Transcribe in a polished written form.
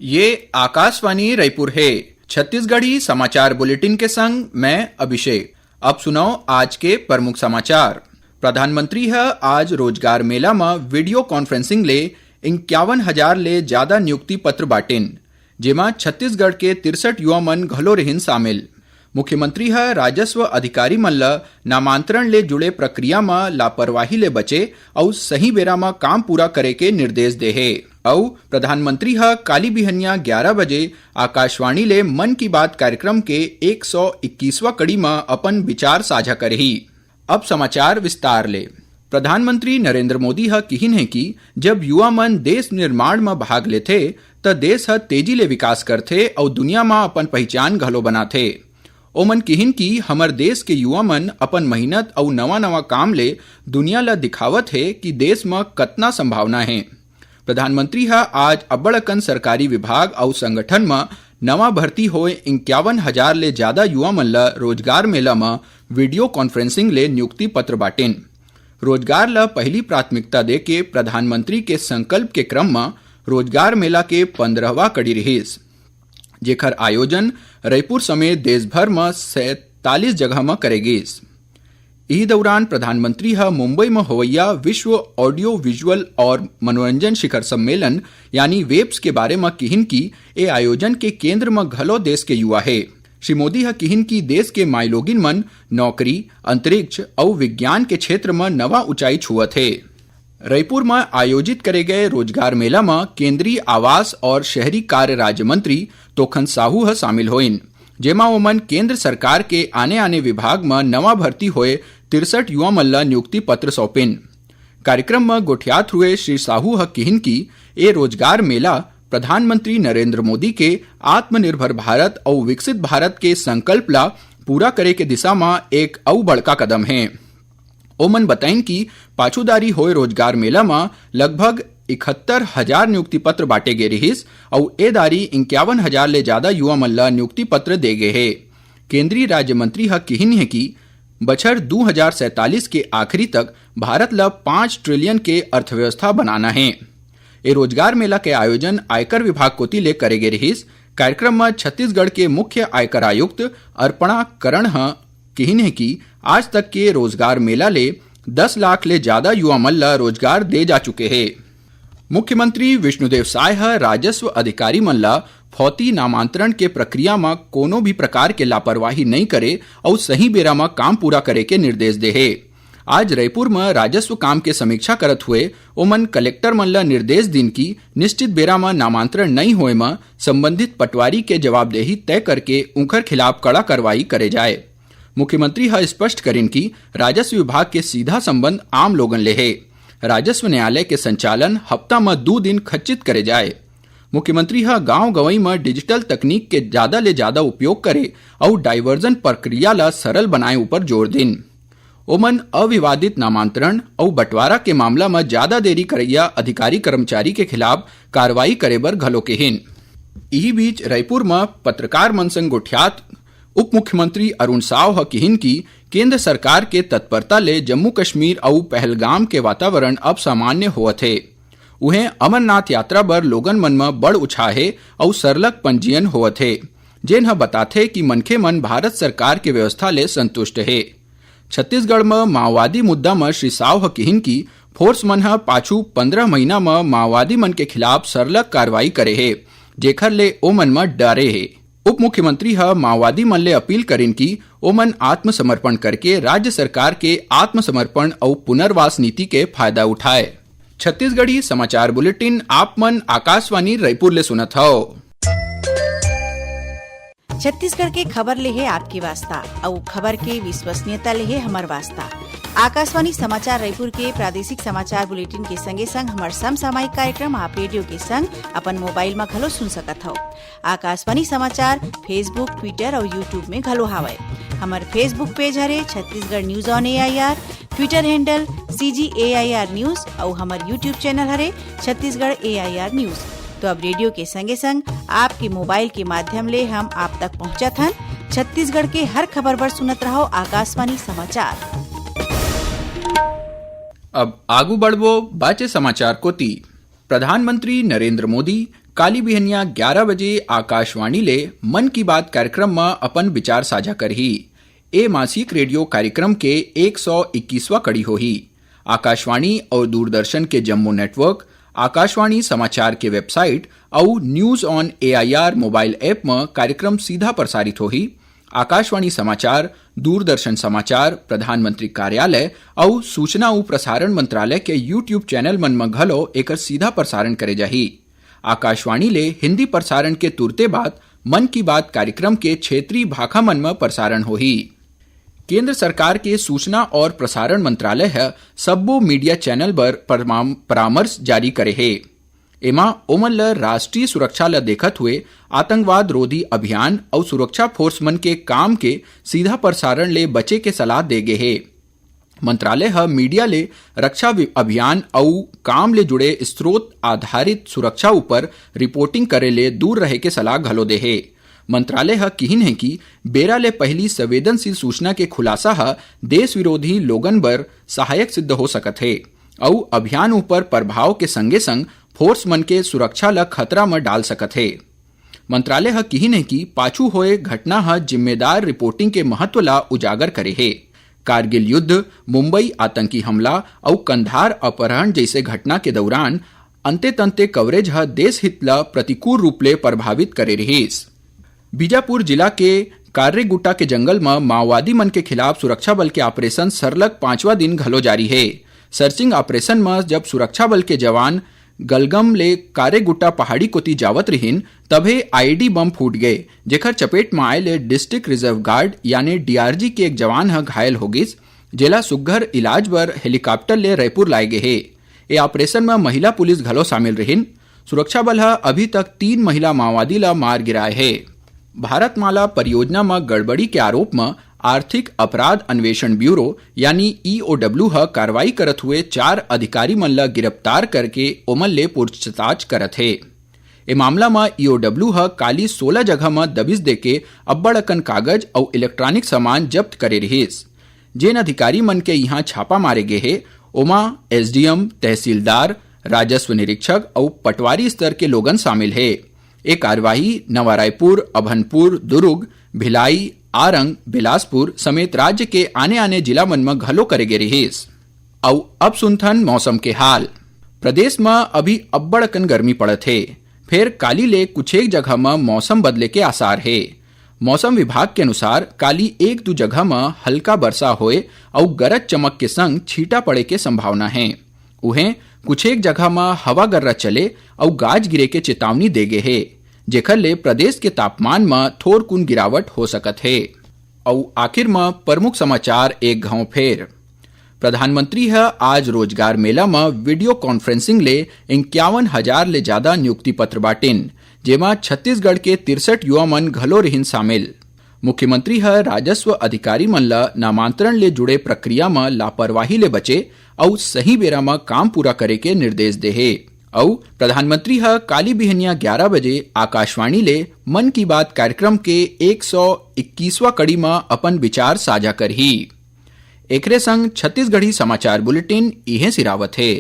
ये आकाशवाणी रायपुर है। छत्तीसगढ़ी समाचार बुलेटिन के संग मैं अभिषेक। अब सुनो आज के प्रमुख समाचार। प्रधानमंत्री है आज रोजगार मेला में वीडियो कॉन्फ्रेंसिंग ले 51,000 ले ज्यादा नियुक्ति पत्र बांटेन, जेमा छत्तीसगढ़ के 63 युवा मन घलो रहिन शामिल। मुख्यमंत्री है राजस्व अधिकारी मन ल नामांतरण ले जुड़े प्रक्रिया में लापरवाही ले बचे और सही बेरा में काम पूरा करे के निर्देश दे है। और प्रधानमंत्री है काली बिहनिया 11 बजे आकाशवाणी ले मन की बात कार्यक्रम के 121वां कड़ी में अपन विचार साझा करही। अब समाचार विस्तार ले। प्रधानमंत्री नरेंद्र मोदी है किहिन है कि जब युवा मन देश निर्माण में भाग लेथे त देश है तेजी ले विकास करथे और दुनिया में अपन पहचान घलो बनाथे। ओमन किहिन की हमर देश के युवा मन अपन मेहनत और नवा नवा काम ले दुनिया ला दिखावत है कि देश में कतना संभावना है। प्रधानमंत्री है आज अब्बड़ अकन सरकारी विभाग और संगठन में नवा भर्ती होए 51,000 ले ज्यादा युवा मन ला रोजगार मेला में वीडियो कॉन्फ्रेंसिंग ले नियुक्ति पत्र बांटेन। रोजगार ला पहली प्राथमिकता दे के प्रधानमंत्री के संकल्प के क्रम में रोजगार मेला के 15वां कड़ी रहीस, जेकर आयोजन रायपुर समेत देश भर में 47 जगह में करेगीस। इस दौरान प्रधानमंत्री है मुंबई में होवैया विश्व ऑडियो विजुअल और मनोरंजन शिखर सम्मेलन यानी वेब्स के बारे में किहिन की ए आयोजन के केंद्र में घलो देश के युवा है। श्री मोदी है किहिन की देश के माइलोगिन मन नौकरी, अंतरिक्ष और विज्ञान के क्षेत्र में नवा ऊंचाई छुअत है। रायपुर में आयोजित करे गए रोजगार मेला में केंद्रीय आवास और शहरी कार्य राज्य मंत्री तोखन साहू है शामिल होइन, जेमा ओमन केंद्र सरकार के आने आने विभाग में नवा भर्ती होए 63 युवा मन ला नियुक्ति पत्र सौंपेन। कार्यक्रम में गोठियात हुए श्री साहू है किहिन की ए रोजगार मेला प्रधानमंत्री नरेंद्र मोदी के आत्मनिर्भर भारत और विकसित भारत के संकल्प ला पूरा करे के दिशा में एक और बड़का कदम है। ओमन बताइन कि पाछूदारी होए रोजगार मेला में लगभग 71,000 नियुक्ति पत्र बांटे गए रहिस और ए दारी 51,000 ले ज्यादा युवा मन ला नियुक्ति पत्र दे गए है। केंद्रीय राज्य मंत्री है किहिन है कि बछर 2047 के आखिरी तक भारत ला 5 ट्रिलियन के अर्थव्यवस्था बनाना है। ए रोजगार मेला के आयोजन आयकर विभाग कोती ले करे गए रहिस। कार्यक्रम में छत्तीसगढ़ के मुख्य आयकर आयुक्त अर्पणा करण है किहिन है कि आज तक के रोजगार मेला ले 10 लाख ले ज्यादा युवा मन ला रोजगार दे जा चुके हैं। मुख्यमंत्री विष्णुदेव साय है राजस्व अधिकारी मन ला फौती नामांतरण के प्रक्रिया में कोनो भी प्रकार के लापरवाही नहीं करे और सही बेरा में काम पूरा करे के निर्देश दे है। आज रायपुर में राजस्व काम के समीक्षा करत हुए ओमन कलेक्टर मन ला निर्देश दिन की निश्चित बेरा में नामांतरण नहीं होए में संबंधित पटवारी के जवाबदेही तय करके उनकर खिलाफ कड़ा कार्रवाई करे जाए। मुख्यमंत्री है स्पष्ट करें कि राजस्व विभाग के सीधा संबंध आम लोगन ले है। राजस्व न्यायालय के संचालन हफ्ता में 2 दिन खचित करे जाए। मुख्यमंत्री है गांव गंवई में डिजिटल तकनीक के ज्यादा ले ज्यादा उपयोग करे और डाइवर्जन प्रक्रिया ला सरल बनाए ऊपर जोर दिन। ओमन अविवादित नामांतरण और बंटवारा के मामला में ज्यादा देरी करैया अधिकारी कर्मचारी के खिलाफ कार्रवाई करे बर घलो केहिन। इही बीच रायपुर में पत्रकार मन संग गोठियात उप मुख्यमंत्री अरुण साव किहिन की केंद्र सरकार के तत्परता ले जम्मू कश्मीर और पहलगाम के वातावरण अब सामान्य होवत है। उन्हें अमरनाथ यात्रा बर लोगन मन में बड़ उत्साह है और सरलग पंजीयन होवत है, जेन ह बताथे कि मनखे मन भारत सरकार के व्यवस्था ले संतुष्ट है। छत्तीसगढ़ में माओवादी मुद्दा में श्री साव किहिन की फोर्स मन ह पाछू 15 महीना में माओवादी मन के खिलाफ सरलग कार्रवाई करे है, जेखर ले ओ मन में डरे है। उप मुख्यमंत्री है माओवादी मन ले अपील करें कि ओमन आत्मसमर्पण करके राज्य सरकार के आत्मसमर्पण और पुनर्वास नीति के फायदा उठाए। छत्तीसगढ़ी समाचार बुलेटिन आप मन आकाशवाणी रायपुर ले सुनत हो। छत्तीसगढ़ के खबर ले है आपके वास्ता और खबर के विश्वसनीयता ले है हमार वास्ता। आकाशवाणी समाचार रायपुर के प्रादेशिक समाचार बुलेटिन के संगे संग हमार समसामयिक कार्यक्रम आप रेडियो के संग अपन मोबाइल में घलो सुन सकत हो। आकाशवाणी समाचार फेसबुक, ट्विटर और यूट्यूब में घलो हावय। हमार फेसबुक पेज हरे Chhattisgarh news on AIR, Twitter handle CGAIR news और हमार यूट्यूब चैनल हरे छत्तीसगढ़ AIR न्यूज। तो अब रेडियो के संगे संग आपके मोबाइल के माध्यम ले हम आप तक पहुंचत हन। छत्तीसगढ़ के हर खबर बर सुनत रहो आकाशवाणी समाचार। अब आगू बढ़वो बाचे समाचार कोती। प्रधानमंत्री नरेंद्र मोदी काली बिहनिया 11 बजे आकाशवाणी ले मन की बात कार्यक्रम में अपन विचार साझा करही। ए मासिक रेडियो कार्यक्रम के 121वां कड़ी होही। आकाशवाणी और दूरदर्शन के जम्मू नेटवर्क, आकाशवाणी समाचार के वेबसाइट और news on AIR mobile app में कार्यक्रम सीधा प्रसारित होही। आकाशवाणी समाचार, दूरदर्शन समाचार, प्रधानमंत्री कार्यालय और सूचना और प्रसारण मंत्रालय के YouTube चैनल मन में घलो एकर सीधा प्रसारण करे जाही। आकाशवाणी ले हिंदी प्रसारण के तुरते बाद मन की बात कार्यक्रम के क्षेत्रीय भाषा मन में प्रसारण होही। केंद्र सरकार के सूचना और प्रसारण मंत्रालय है सब्बो मीडिया चैनल पर परामर्श जारी करे है। एमा ओमन ल राष्ट्रीय सुरक्षा ल देखत हुए आतंकवाद रोधी अभियान और सुरक्षा फोर्स मन के काम के सीधा प्रसारण ले बचे के सलाह दे गे है। मंत्रालय ह मीडिया ले रक्षा अभियान और काम ले जुड़े स्रोत आधारित सुरक्षा ऊपर रिपोर्टिंग करे ले दूर रहे के सलाह घलो दे है। मंत्रालय ह किहिन है कि बेरा ले पहली संवेदनशील सूचना के खुलासा ह देश विरोधी लोगन बर सहायक सिद्ध हो सकत है और अभियान ऊपर प्रभाव के संगे संग फोर्स मन के सुरक्षा ल खतरा में डाल सकत है। मंत्रालय ह किहिन है कि पाछू होए घटना ह जिम्मेदार रिपोर्टिंग के महत्व ला उजागर करे है। कारगिल युद्ध, मुंबई आतंकी हमला और कंधार अपहरण जैसे घटना के दौरान अंते तंते कवरेज ह देश हित ला प्रतिकूल रूप ले प्रभावित करे रहीस। बीजापुर जिला के कार्रेगुट्टा के जंगल में माओवादी मन के खिलाफ सुरक्षा बल के ऑपरेशन सरलग 5वां दिन घलो जारी है। सर्चिंग ऑपरेशन में जब सुरक्षा बल के जवान गलगम ले कारेगुट्टा पहाड़ी कोती जावत रहिन तभे आईडी बम फूट गए, जेकर चपेट में आए ले डिस्ट्रिक्ट रिजर्व गार्ड यानी DRG के एक जवान ह घायल हो गिस, जेला सुग्घर इलाज बर हेलीकॉप्टर ले रायपुर लाए गए है। ये ऑपरेशन में महिला पुलिस घलो शामिल रहिन। सुरक्षा बल ह अभी तक 3 महिला माओवादी ला मार गिराए है। भारतमाला परियोजना में गड़बड़ी के आरोप में आर्थिक अपराध अन्वेषण ब्यूरो यानी EOW ह कार्रवाई करत हुए 4 अधिकारी मन ला गिरफ्तार करके ओमन ले पूछताछ करत है। ए मामला में EOW ह काली 16 जगह में दबिश देके अब्बड़ अकन कागज और इलेक्ट्रॉनिक सामान जब्त करे रहिस। जेन अधिकारी मन के यहाँ छापा मारे गए है ओमा SDM, तहसीलदार, राजस्व निरीक्षक और पटवारी स्तर के लोगन शामिल है। ए कार्यवाही नवा रायपुर, अभनपुर, दुर्ग, भिलाई, आरंग, बिलासपुर समेत राज्य के आने जिला मन में घलो करे गे रहीस। और अब सुनथन मौसम के हाल। प्रदेश में अभी अब्बड़ अकन गर्मी पड़त है। फिर काली ले कुछ एक जगह में मौसम बदले के आसार है। मौसम विभाग के अनुसार काली 1-2 जगह में हल्का वर्षा होए और गरज चमक के संग छींटा पड़े के संभावना है। उहें कुछ एक जगह में हवा गर्रा चले और गाज गिरे के चेतावनी दे गे है, जेखर ले प्रदेश के तापमान में थोर कुन गिरावट हो सकत है। और आखिर में प्रमुख समाचार एक घाव फेर। प्रधानमंत्री है आज रोजगार मेला में वीडियो कॉन्फ्रेंसिंग ले 51,000 ले ज्यादा नियुक्ति पत्र बाटिन, जेमा छत्तीसगढ़ के 63 युवा मन घलो रहिन शामिल। मुख्यमंत्री है राजस्व अधिकारी मन ला नामांतरण ले जुड़े प्रक्रिया में लापरवाही ले बचे और सही बेरा में काम पूरा करे के निर्देश दे है। और प्रधानमंत्री है काली बिहनिया 11 बजे आकाशवाणी ले मन की बात कार्यक्रम के 121वां कड़ी में अपन विचार साझा करही। एकरे संग छत्तीसगढ़ी समाचार बुलेटिन इहे सिरावत है।